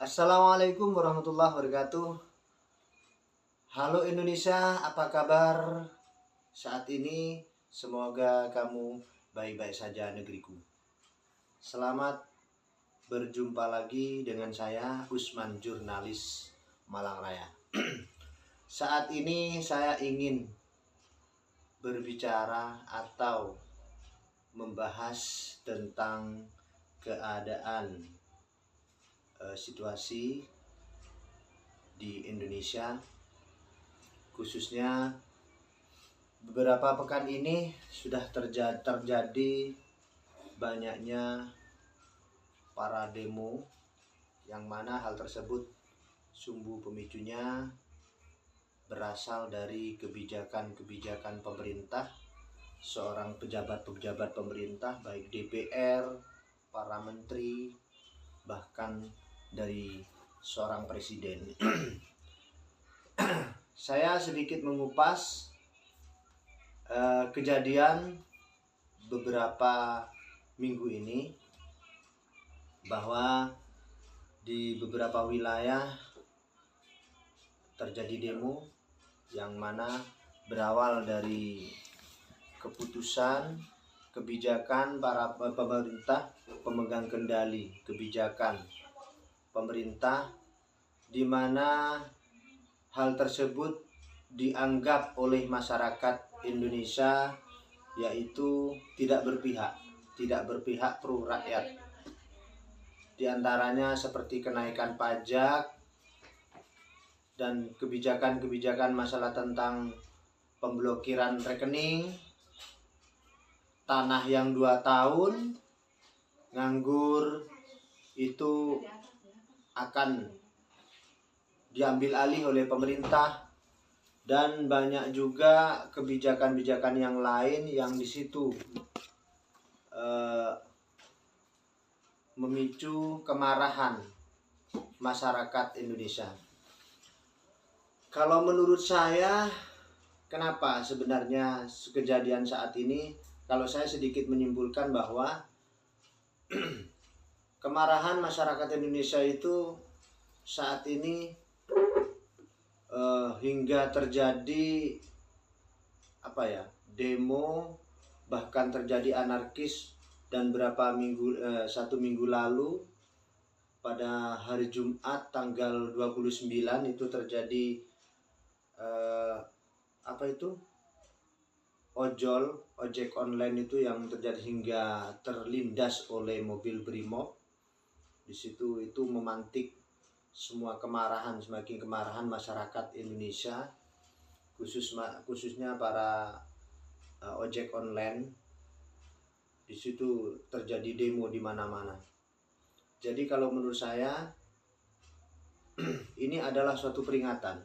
Assalamualaikum warahmatullahi wabarakatuh. Halo Indonesia, apa kabar saat ini? Semoga kamu baik-baik saja negeriku. Selamat berjumpa lagi dengan saya Usman, jurnalis Malang Raya. Saat ini saya ingin berbicara atau membahas tentang keadaan situasi di Indonesia, khususnya beberapa pekan ini sudah terjadi banyaknya para demo, yang mana hal tersebut sumber pemicunya berasal dari kebijakan-kebijakan pemerintah, seorang pejabat-pejabat pemerintah baik DPR, para menteri, bahkan dari seorang presiden. Saya sedikit mengupas kejadian beberapa minggu ini, bahwa di beberapa wilayah terjadi demo yang mana berawal dari keputusan kebijakan para pemerintah, pemegang kendali kebijakan pemerintah, di mana hal tersebut dianggap oleh masyarakat Indonesia yaitu tidak berpihak pro rakyat. Di antaranya seperti kenaikan pajak dan kebijakan-kebijakan masalah tentang pemblokiran rekening, tanah yang 2 tahun nganggur itu akan diambil alih oleh pemerintah, dan banyak juga kebijakan-kebijakan yang lain yang di situ memicu kemarahan masyarakat Indonesia. Kalau menurut saya, kenapa sebenarnya kejadian saat ini? Kalau saya sedikit menyimpulkan bahwa kemarahan masyarakat Indonesia itu saat ini hingga terjadi demo, bahkan terjadi anarkis, dan satu minggu lalu pada hari Jumat tanggal 29 itu terjadi ojek online itu yang terjadi hingga terlindas oleh mobil Brimob. Di situ itu memantik semakin kemarahan masyarakat Indonesia, khususnya para ojek online. Di situ terjadi demo di mana-mana. Jadi kalau menurut saya ini adalah suatu peringatan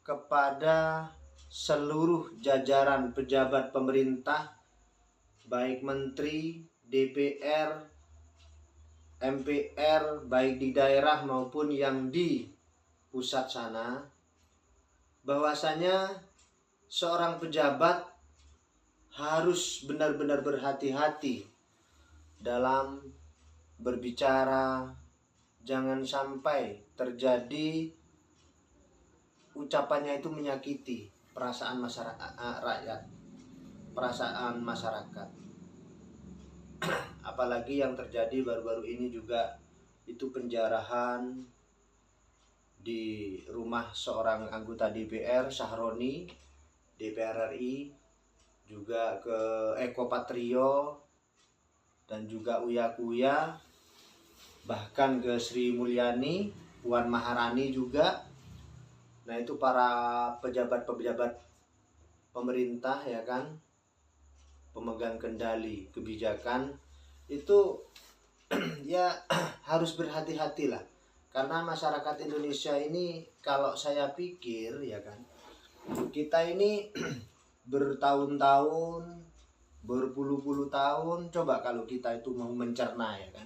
kepada seluruh jajaran pejabat pemerintah, baik menteri, DPR, MPR, baik di daerah maupun yang di pusat sana, bahwasanya seorang pejabat harus benar-benar berhati-hati dalam berbicara. Jangan sampai terjadi ucapannya itu menyakiti perasaan masyarakat. Apalagi yang terjadi baru-baru ini juga itu penjarahan di rumah seorang anggota DPR, Sahroni, DPR RI, juga ke Eko Patrio, dan juga Uya Kuya, bahkan ke Sri Mulyani, Puan Maharani juga. Nah, itu para pejabat-pejabat pemerintah, ya kan, pemegang kendali kebijakan itu ya harus berhati-hatilah, karena masyarakat Indonesia ini, kalau saya pikir, ya kan, kita ini bertahun-tahun, berpuluh-puluh tahun, coba kalau kita itu mau mencerna, ya kan,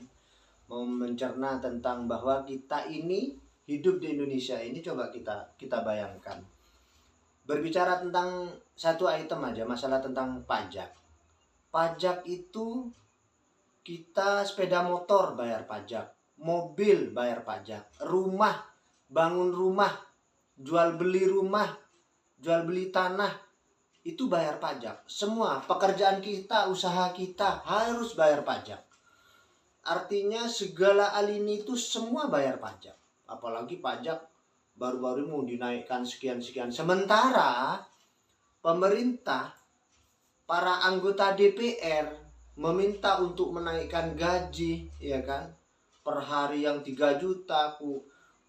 mau mencerna tentang bahwa kita ini hidup di Indonesia ini, coba kita bayangkan. Berbicara tentang satu item aja, masalah tentang pajak. Pajak itu kita sepeda motor bayar pajak, mobil bayar pajak, rumah, bangun rumah, jual beli rumah, jual beli tanah, itu bayar pajak. Semua pekerjaan kita, usaha kita harus bayar pajak. Artinya segala alini itu semua bayar pajak. Apalagi pajak baru-baru mau dinaikkan sekian-sekian. Sementara pemerintah, para anggota DPR meminta untuk menaikkan gaji, ya kan? Per hari yang 3 juta,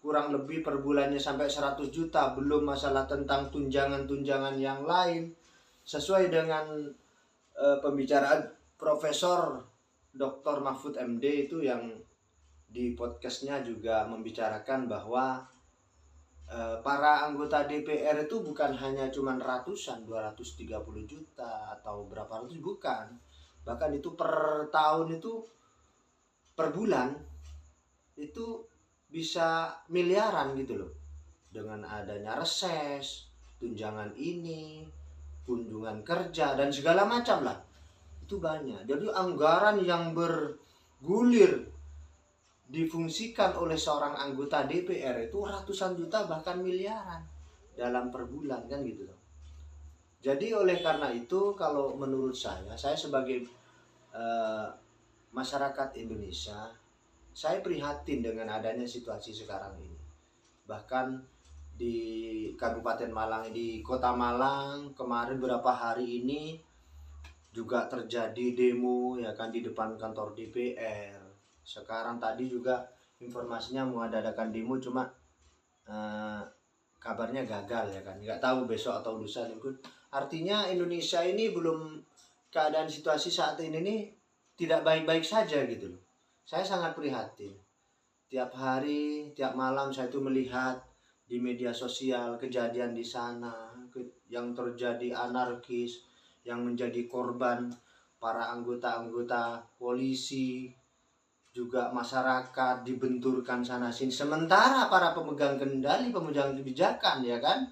kurang lebih per bulannya sampai 100 juta. Belum masalah tentang tunjangan-tunjangan yang lain. Sesuai dengan pembicaraan Profesor Dr. Mahfud MD itu yang di podcastnya juga membicarakan bahwa para anggota DPR itu bukan hanya cuman ratusan, 230 juta atau berapa ratus, bukan. Bahkan itu per tahun itu, per bulan itu bisa miliaran gitu loh. Dengan adanya reses, tunjangan ini, kunjungan kerja, dan segala macam lah. Itu banyak. Jadi anggaran yang bergulir difungsikan oleh seorang anggota DPR itu ratusan juta bahkan miliaran dalam per bulan, kan gitu loh. Jadi oleh karena itu, kalau menurut saya sebagai masyarakat Indonesia, saya prihatin dengan adanya situasi sekarang ini. Bahkan di Kabupaten Malang, di Kota Malang kemarin beberapa hari ini juga terjadi demo, ya kan, di depan kantor DPR. Sekarang tadi juga informasinya mau adakan demo, cuma kabarnya gagal, ya kan. Nggak tahu besok atau lusa. Artinya Indonesia ini belum, keadaan situasi saat ini nih tidak baik-baik saja gitu loh. Saya sangat prihatin. Tiap hari, tiap malam saya tuh melihat di media sosial kejadian di sana yang terjadi anarkis, yang menjadi korban para anggota-anggota polisi, juga masyarakat dibenturkan sana sini. Sementara para pemegang kendali, pemegang kebijakan, ya kan,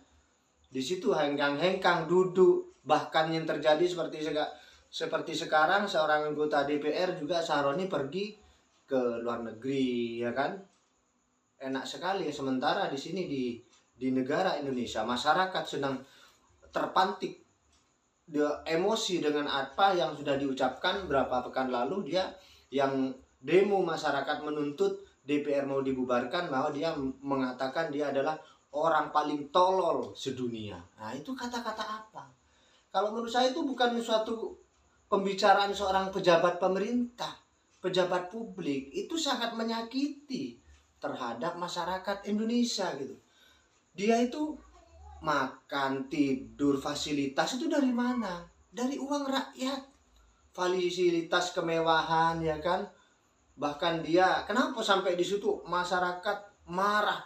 di situ hengkang-hengkang duduk. Bahkan yang terjadi seperti sekarang, seorang anggota DPR juga, Sahroni, pergi ke luar negeri, ya kan. Enak sekali. Sementara di sini di negara Indonesia, masyarakat sedang terpantik emosi dengan apa yang sudah diucapkan berapa pekan lalu. Dia yang demo, masyarakat menuntut DPR mau dibubarkan, bahwa dia mengatakan dia adalah orang paling tolol sedunia. Nah, itu kata-kata apa? Kalau menurut saya itu bukan suatu pembicaraan seorang pejabat pemerintah, pejabat publik. Itu sangat menyakiti terhadap masyarakat Indonesia gitu. Dia itu makan, tidur, fasilitas itu dari mana? Dari uang rakyat. Fasilitas kemewahan, ya kan? Bahkan dia, kenapa sampai di situ masyarakat marah,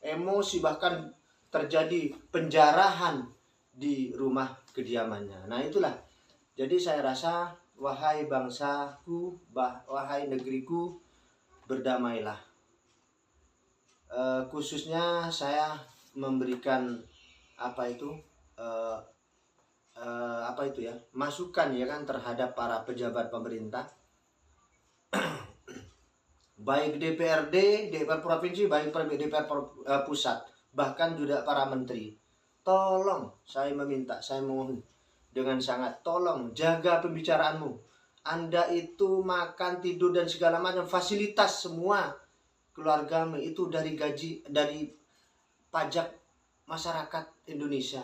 emosi, bahkan terjadi penjarahan di rumah kediamannya. Nah, itulah. Jadi saya rasa, wahai bangsaku, wahai negeriku, berdamailah. Khususnya saya memberikan masukan, ya kan, terhadap para pejabat pemerintah, baik DPRD, DPR provinsi, baik DPR pusat, bahkan juga para menteri. Tolong, saya meminta, saya mohon dengan sangat, tolong jaga pembicaraanmu. Anda itu makan, tidur, dan segala macam fasilitas semua keluargamu itu dari gaji, dari pajak masyarakat Indonesia,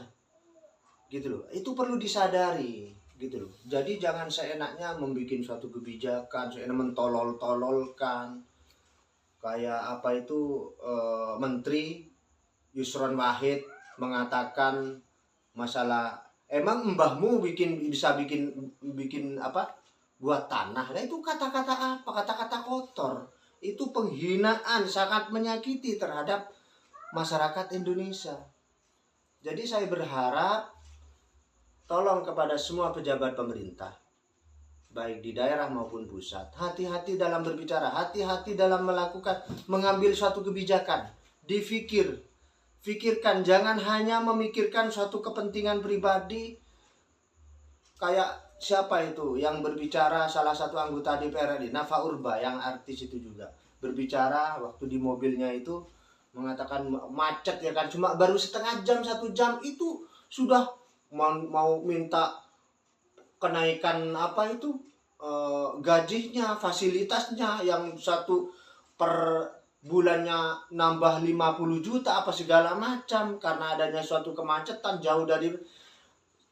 gitu loh. Itu perlu disadari, gitu loh. Jadi jangan seenaknya membuat suatu kebijakan, seenaknya mentolol-tololkan. Kayak Menteri Yusron Wahid mengatakan masalah, emang mbahmu bisa bikin buat tanah. Nah, itu kata-kata apa? Kata-kata kotor. Itu penghinaan, sangat menyakiti terhadap masyarakat Indonesia. Jadi saya berharap, tolong kepada semua pejabat pemerintah, baik di daerah maupun pusat, hati-hati dalam berbicara, hati-hati dalam mengambil suatu kebijakan. Fikirkan, jangan hanya memikirkan suatu kepentingan pribadi. Kayak siapa itu yang berbicara, salah satu anggota DPR ini, Nafa Urba, yang artis itu juga. berbicara waktu di mobilnya itu, mengatakan macet ya kan, cuma baru setengah jam 1 jam itu sudah mau minta kenaikan apa itu, gajinya, fasilitasnya yang satu per bulannya nambah 50 juta apa segala macam karena adanya suatu kemacetan jauh dari.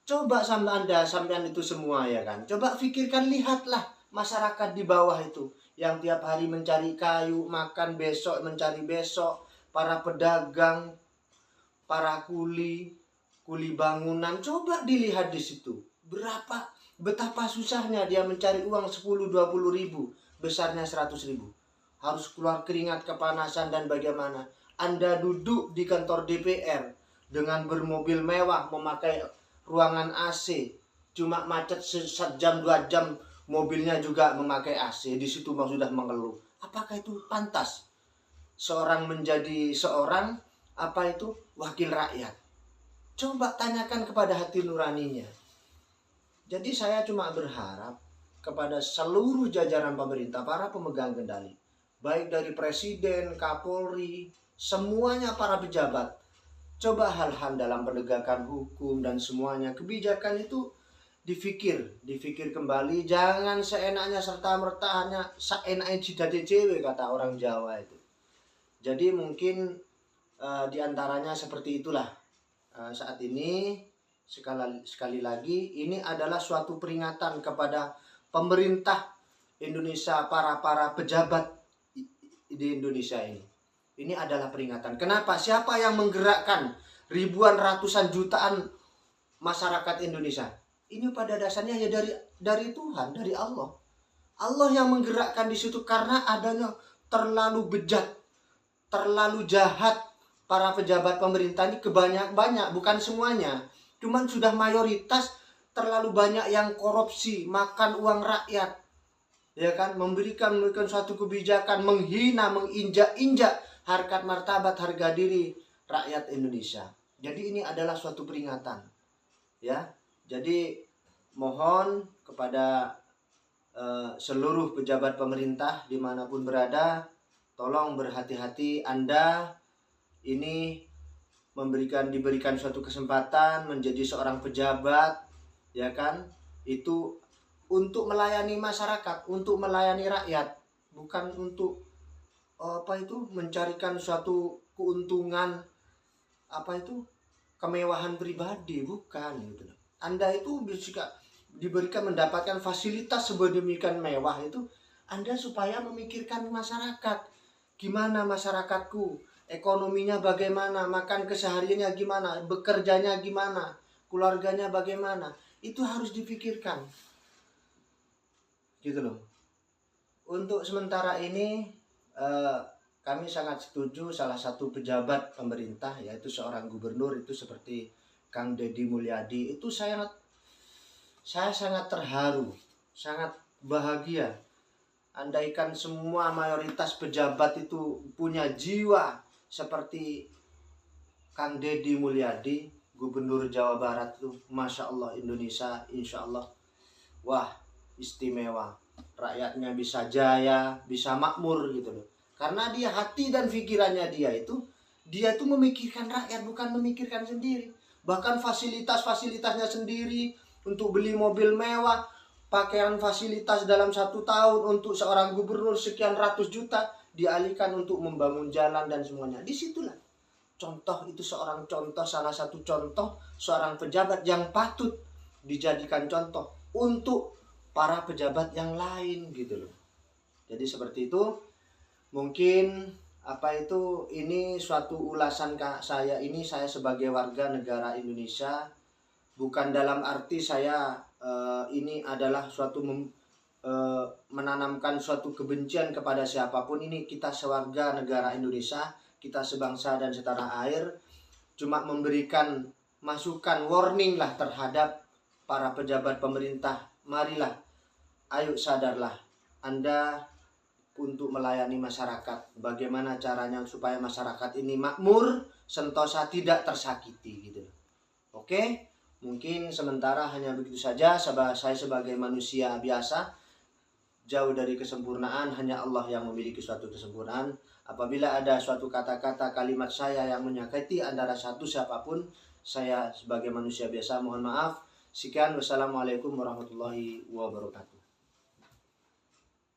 Coba sama Anda sampean itu semua ya kan. Coba pikirkan, lihatlah masyarakat di bawah itu yang tiap hari mencari kayu, makan besok mencari besok, para pedagang, para kuli bangunan, coba dilihat di situ. Betapa susahnya dia mencari uang 10-20 ribu, besarnya 100 ribu. Harus keluar keringat, kepanasan, dan bagaimana. Anda duduk di kantor DPR dengan bermobil mewah, memakai ruangan AC, cuma macet sejam 2 jam, mobilnya juga memakai AC, di situ sudah mengeluh. Apakah itu pantas seorang menjadi seorang apa itu wakil rakyat? Coba tanyakan kepada hati nuraninya. Jadi saya cuma berharap kepada seluruh jajaran pemerintah, para pemegang kendali, baik dari presiden, kapolri, semuanya para pejabat, coba hal-hal dalam penegakan hukum dan semuanya, kebijakan itu dipikir kembali, jangan seenaknya serta-merta hanya seenaknya jidade dewe kata orang Jawa itu. Jadi mungkin diantaranya seperti itulah. Saat ini sekali lagi ini adalah suatu peringatan kepada pemerintah Indonesia, para pejabat di Indonesia ini. Ini adalah peringatan. Kenapa? Siapa yang menggerakkan ribuan ratusan jutaan masyarakat Indonesia? Ini pada dasarnya ya dari Tuhan, dari Allah. Allah yang menggerakkan di situ karena adanya terlalu bejat, terlalu jahat para pejabat pemerintah ini, banyak, bukan semuanya. Cuman sudah mayoritas terlalu banyak yang korupsi, makan uang rakyat. Ya kan, memberikan suatu kebijakan menghina, menginjak-injak harkat martabat, harga diri rakyat Indonesia. Jadi ini adalah suatu peringatan. Ya. Jadi mohon kepada seluruh pejabat pemerintah dimanapun berada, tolong berhati-hati. Anda ini diberikan suatu kesempatan menjadi seorang pejabat, ya kan? Itu untuk melayani masyarakat, untuk melayani rakyat, bukan untuk mencarikan suatu keuntungan kemewahan pribadi, bukan gitu. Anda itu bisa diberikan mendapatkan fasilitas sedemikian mewah itu Anda supaya memikirkan masyarakat. Gimana masyarakat,ku ekonominya bagaimana, makan kesehariannya gimana, bekerjanya gimana, keluarganya bagaimana, itu harus dipikirkan gitu loh. Untuk sementara ini kami sangat setuju salah satu pejabat pemerintah, yaitu seorang gubernur itu seperti Kang Deddy Mulyadi. Itu saya sangat terharu, sangat bahagia. Andaikan semua mayoritas pejabat itu punya jiwa seperti Kang Deddy Mulyadi, Gubernur Jawa Barat itu, Masya Allah, Indonesia Insya Allah, wah istimewa. Rakyatnya bisa jaya, bisa makmur gitu loh. Karena dia hati dan pikirannya dia itu memikirkan rakyat, bukan memikirkan sendiri. Bahkan fasilitasnya sendiri, untuk beli mobil mewah, pakaian fasilitas dalam 1 tahun untuk seorang gubernur sekian ratus juta dialihkan untuk membangun jalan dan semuanya. Disitulah contoh itu, salah satu contoh seorang pejabat yang patut dijadikan contoh untuk para pejabat yang lain gitu loh. Jadi seperti itu. Mungkin ini suatu ulasan saya sebagai warga negara Indonesia, bukan dalam arti saya ini adalah suatu menanamkan suatu kebencian kepada siapapun. Ini kita sewarga negara Indonesia, kita sebangsa dan setanah air, cuma memberikan masukan, warning lah terhadap para pejabat pemerintah. Marilah, ayo sadarlah Anda untuk melayani masyarakat. Bagaimana caranya supaya masyarakat ini makmur, sentosa, tidak tersakiti gitu. Oke, mungkin sementara hanya begitu saja. Saya sebagai manusia biasa jauh dari kesempurnaan, hanya Allah yang memiliki suatu kesempurnaan. Apabila ada suatu kata-kata kalimat saya yang menyakiti antara satu siapapun, saya sebagai manusia biasa mohon maaf. Sekian, wassalamualaikum warahmatullahi wabarakatuh.